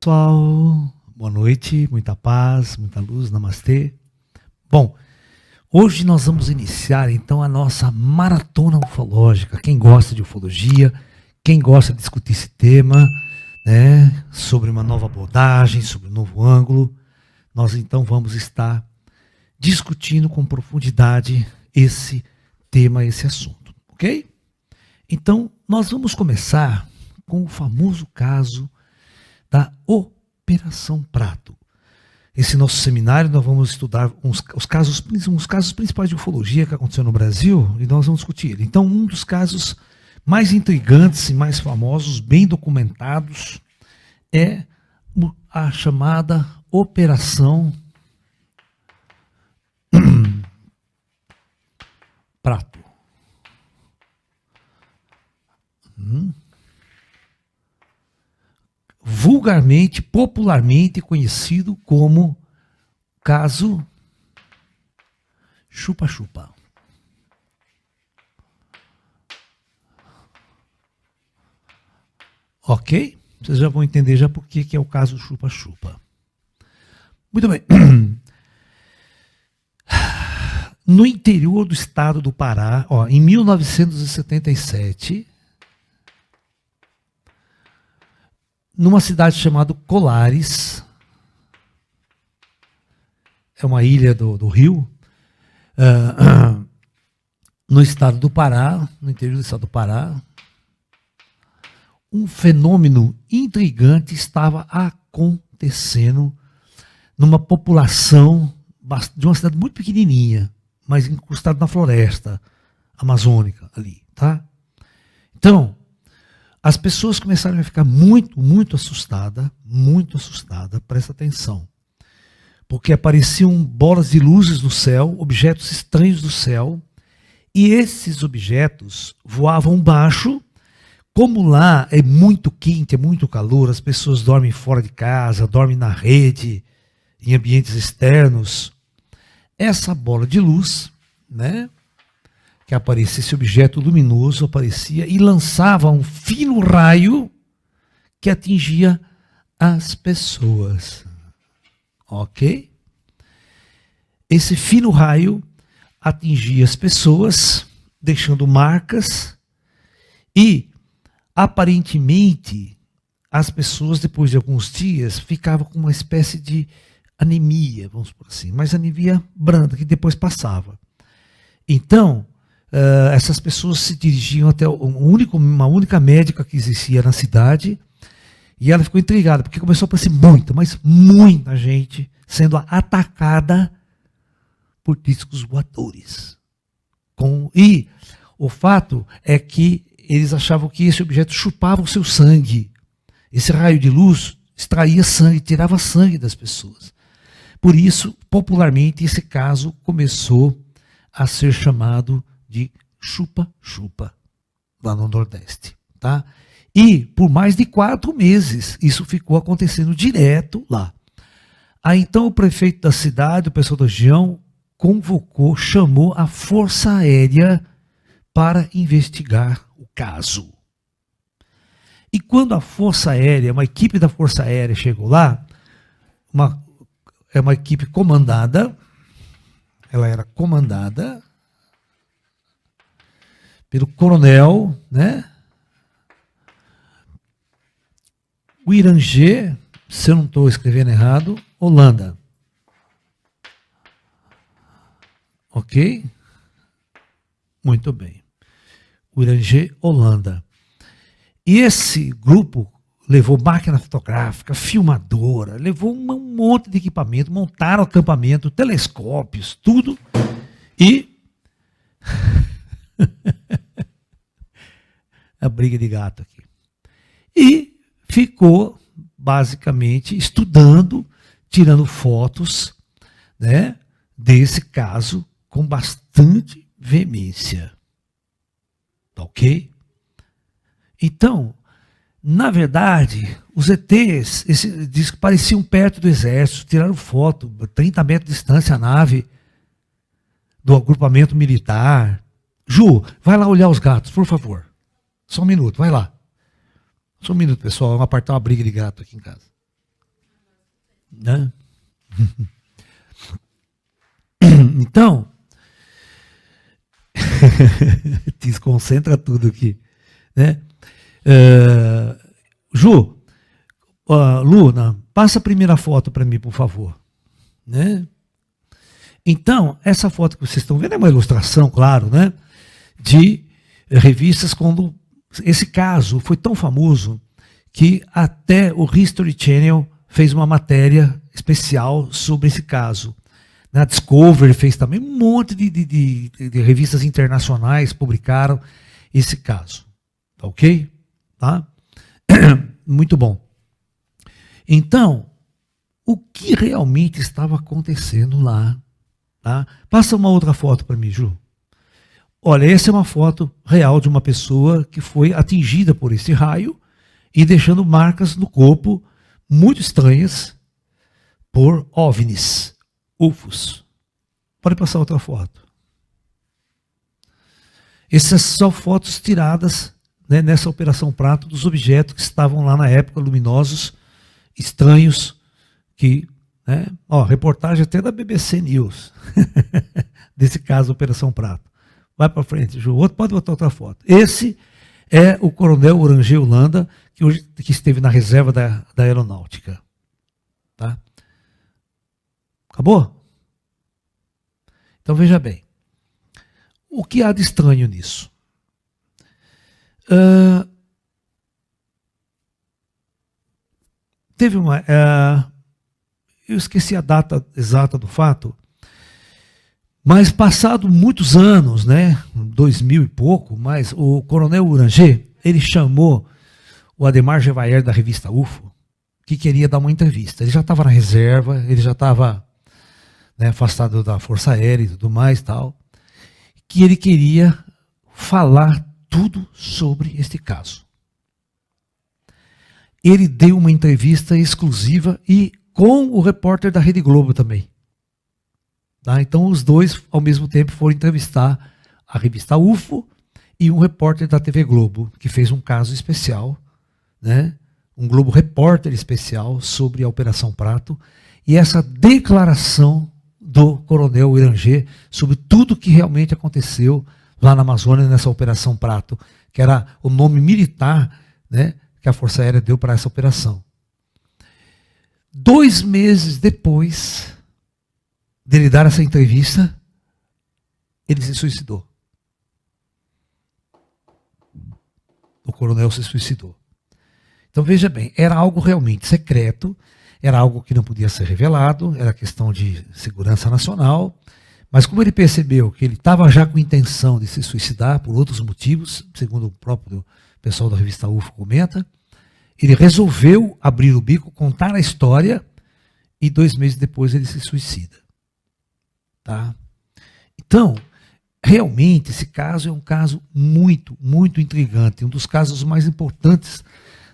pessoal, boa noite, muita paz, muita luz, namastê. Bom, hoje nós vamos iniciar então a nossa maratona ufológica. Quem gosta de ufologia, quem gosta de discutir esse tema, né, sobre uma nova abordagem, sobre um novo ângulo, nós então vamos estar discutindo com profundidade esse tema, esse assunto, ok? Então, nós vamos começar com o famoso caso da Operação Prato. Esse nosso seminário nós vamos estudar os casos principais de ufologia que aconteceu no Brasil e nós vamos discutir ele. Então, um dos casos mais intrigantes e mais famosos, bem documentados, é a chamada Operação Prato. Vulgarmente, popularmente conhecido como caso chupa-chupa. Ok? Vocês já vão entender já por que é o caso chupa-chupa. Muito bem. No interior do estado do Pará, em 1977, numa cidade chamada Colares, é uma ilha do Rio, no estado do Pará, no interior do estado do Pará, um fenômeno intrigante estava acontecendo numa população de uma cidade muito pequenininha, mas encostada na floresta amazônica ali, tá? Então, as pessoas começaram a ficar muito assustadas, presta atenção. Porque apareciam bolas de luzes no céu, objetos estranhos do céu, e esses objetos voavam baixo. Como lá é muito quente, é muito calor, as pessoas dormem fora de casa, dormem na rede, em ambientes externos. Essa bola de luz, né, que aparecia, esse objeto luminoso aparecia e lançava um fino raio que atingia as pessoas. Ok? Esse fino raio atingia as pessoas, deixando marcas e, aparentemente, as pessoas, depois de alguns dias, ficavam com uma espécie de anemia, vamos por assim, mas anemia branda, que depois passava. Então, essas pessoas se dirigiam até uma única médica que existia na cidade, e ela ficou intrigada, porque começou a aparecer muita gente sendo atacada por discos voadores. E o fato é que eles achavam que esse objeto chupava o seu sangue. Esse raio de luz extraía sangue, tirava sangue das pessoas. Por isso, popularmente, esse caso começou a ser chamado de chupa-chupa, lá no Nordeste. Tá? E por mais de 4 meses, isso ficou acontecendo direto lá. Aí então o prefeito da cidade, o pessoal da região, chamou a Força Aérea para investigar o caso. E quando a Força Aérea, uma equipe da Força Aérea chegou lá, uma equipe comandada, ela era comandada pelo coronel, né? O Irangê, se eu não estou escrevendo errado, Holanda. Ok? Muito bem. O Irangê, Holanda. E esse grupo levou máquina fotográfica, filmadora, levou um monte de equipamento, montaram acampamento, telescópios, tudo. E a briga de gato aqui. E ficou basicamente estudando, tirando fotos, né, desse caso com bastante veemência. Ok? Então, na verdade, os ETs diz que pareciam perto do exército, tiraram foto, 30 metros de distância a nave do agrupamento militar. Ju, vai lá olhar os gatos, por favor. Só um minuto, vai lá. Só um minuto, pessoal, vamos apartar uma briga de gato aqui em casa. né? Então, desconcentra tudo aqui, né? Ju, Luna, passa a primeira foto para mim, por favor, né? Então, essa foto que vocês estão vendo é uma ilustração, claro, né? De revistas quando esse caso foi tão famoso que até o History Channel fez uma matéria especial sobre esse caso. Na Discovery fez também um monte de revistas internacionais publicaram esse caso. Tá ok? Tá? Muito bom. Então, o que realmente estava acontecendo lá? Tá? Passa uma outra foto para mim, Ju. Olha, essa é uma foto real de uma pessoa que foi atingida por esse raio e deixando marcas no corpo muito estranhas por OVNIs, UFOs. Pode passar outra foto. Essas são fotos tiradas, né, nessa Operação Prato dos objetos que estavam lá na época, luminosos, estranhos, que, né, reportagem até da BBC News, desse caso, Operação Prato. Vai para frente, Ju. Pode botar outra foto. Esse é o coronel Oranger Holanda, que esteve na reserva da aeronáutica. Tá? Acabou? Então veja bem. O que há de estranho nisso? Teve uma... eu esqueci a data exata do fato, mas passado muitos anos, né, 2000 e pouco, mas o coronel Oranger, ele chamou o Ademar Gevaert da revista UFO, que queria dar uma entrevista. Ele já estava na reserva, ele já estava, né, afastado da Força Aérea e tudo mais, tal, que ele queria falar tudo sobre este caso. Ele deu uma entrevista exclusiva e com o repórter da Rede Globo também. Tá? Então os dois, ao mesmo tempo, foram entrevistar a revista UFO e um repórter da TV Globo, que fez um caso especial, né? Um Globo Repórter especial sobre a Operação Prato, e essa declaração do coronel Oranger sobre tudo que realmente aconteceu lá na Amazônia, nessa Operação Prato, que era o nome militar, né, que a Força Aérea deu para essa operação. 2 meses depois dele dar essa entrevista, ele se suicidou. O coronel se suicidou. Então veja bem, era algo realmente secreto, era algo que não podia ser revelado, era questão de segurança nacional, mas como ele percebeu que ele estava já com intenção de se suicidar por outros motivos, segundo o próprio pessoal da revista UFO comenta, ele resolveu abrir o bico, contar a história, e 2 meses depois ele se suicida. Tá? Então, realmente esse caso é um caso muito, muito intrigante, um dos casos mais importantes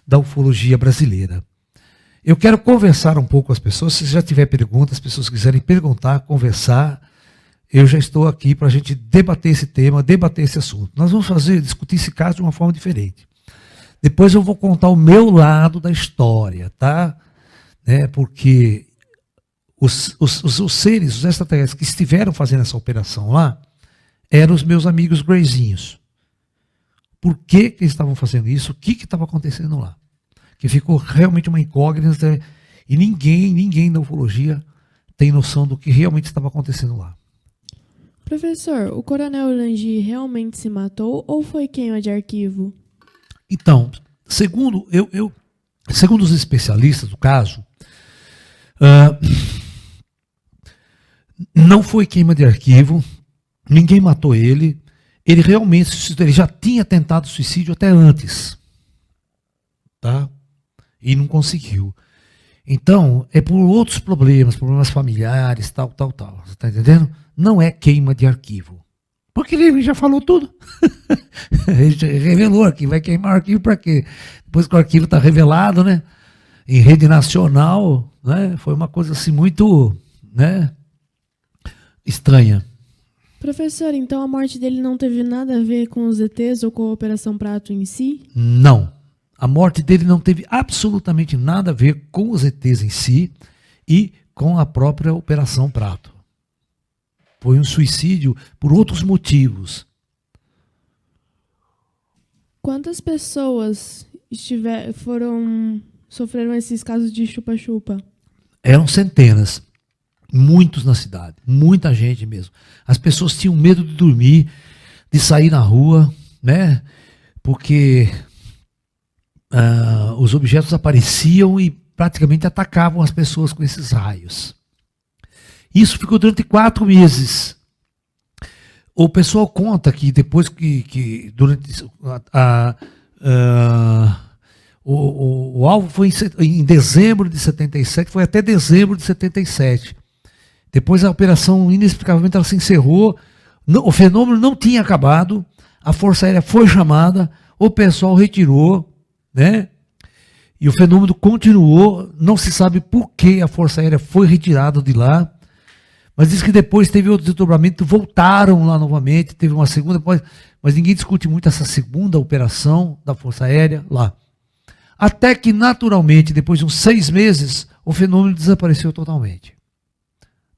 da ufologia brasileira. Eu quero conversar um pouco com as pessoas, se já tiver perguntas, as pessoas quiserem perguntar, conversar, eu já estou aqui para a gente debater esse tema, debater esse assunto. Nós vamos discutir esse caso de uma forma diferente. Depois eu vou contar o meu lado da história, tá? Né, porque os seres, os extraterrestres que estiveram fazendo essa operação lá, eram os meus amigos Greyzinhos. Por que que eles estavam fazendo isso? O que estava acontecendo lá? Que ficou realmente uma incógnita e ninguém da ufologia tem noção do que realmente estava acontecendo lá. Professor, o coronel Oranger realmente se matou ou foi queima de arquivo? Então, segundo os especialistas do caso, não foi queima de arquivo, ninguém matou ele, ele realmente se suicidou, ele já tinha tentado suicídio até antes, tá? E não conseguiu. Então, é por outros problemas familiares, tal. Você está entendendo? Não é queima de arquivo. Porque ele já falou tudo. Ele já revelou o arquivo. Vai queimar o arquivo para quê? Depois que o arquivo está revelado, né? Em rede nacional, né? Foi uma coisa assim muito, né, estranha. Professor, então a morte dele não teve nada a ver com os ETs ou com a Operação Prato em si? Não. A morte dele não teve absolutamente nada a ver com os ETs em si e com a própria Operação Prato. Foi um suicídio por outros motivos. Quantas pessoas sofreram esses casos de chupa-chupa? Eram centenas, muitos na cidade, muita gente mesmo. As pessoas tinham medo de dormir, de sair na rua, né? Porque os objetos apareciam e praticamente atacavam as pessoas com esses raios. Isso ficou durante 4 meses. O pessoal conta que depois que durante o alvo foi em dezembro de 77, foi até dezembro de 77. Depois a operação, inexplicavelmente, ela se encerrou. O fenômeno não tinha acabado, a Força Aérea foi chamada, o pessoal retirou, né? E o fenômeno continuou, não se sabe por que a Força Aérea foi retirada de lá, mas diz que depois teve outro desdobramento, voltaram lá novamente, teve uma segunda, mas ninguém discute muito essa segunda operação da Força Aérea lá. Até que, naturalmente, depois de uns 6 meses, o fenômeno desapareceu totalmente.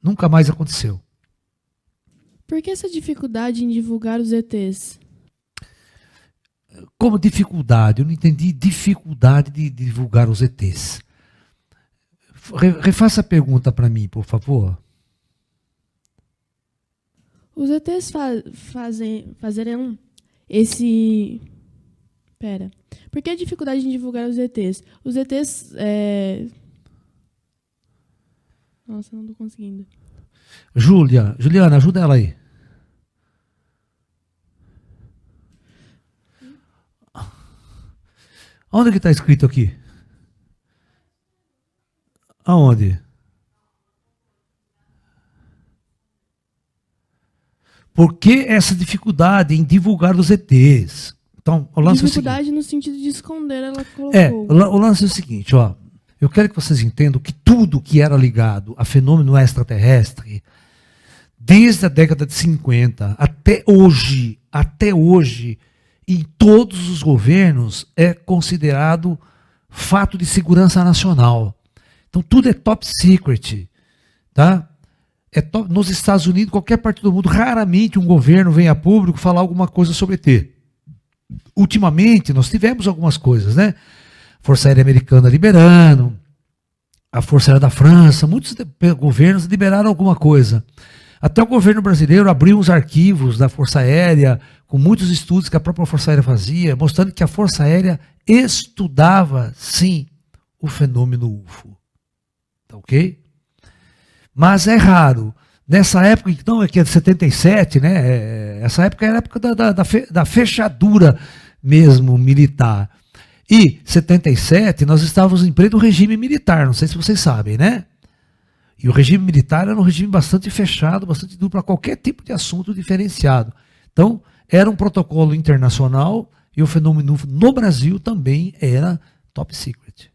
Nunca mais aconteceu. Por que essa dificuldade em divulgar os ETs? Como dificuldade? Eu não entendi dificuldade de divulgar os ETs. Refaça a pergunta para mim, por favor. Os ETs fazerem esse... Pera. Por que a dificuldade em divulgar os ETs? Os ETs... Nossa, não tô conseguindo. Juliana, ajuda ela aí. Onde que está escrito aqui? Aonde? Por que essa dificuldade em divulgar os ETs? Então, o lance dificuldade é o seguinte, no sentido de esconder, ela colocou. o lance é o seguinte, ó. Eu quero que vocês entendam que tudo que era ligado a fenômeno extraterrestre, desde a década de 50 até hoje, em todos os governos, é considerado fato de segurança nacional. Então tudo é top secret, tá? Nos Estados Unidos, qualquer parte do mundo, raramente um governo vem a público falar alguma coisa sobre ET. Ultimamente, nós tivemos algumas coisas, né? Força Aérea Americana liberando, a Força Aérea da França, muitos governos liberaram alguma coisa. Até o governo brasileiro abriu os arquivos da Força Aérea, com muitos estudos que a própria Força Aérea fazia, mostrando que a Força Aérea estudava, sim, o fenômeno UFO. Tá ok? Mas é raro. Nessa época, então, que é de 77, né? Essa época era a época da fechadura mesmo militar. E 77, nós estávamos em pleno regime militar, não sei se vocês sabem, né? E o regime militar era um regime bastante fechado, bastante duro para qualquer tipo de assunto diferenciado. Então, era um protocolo internacional e o fenômeno no Brasil também era top secret.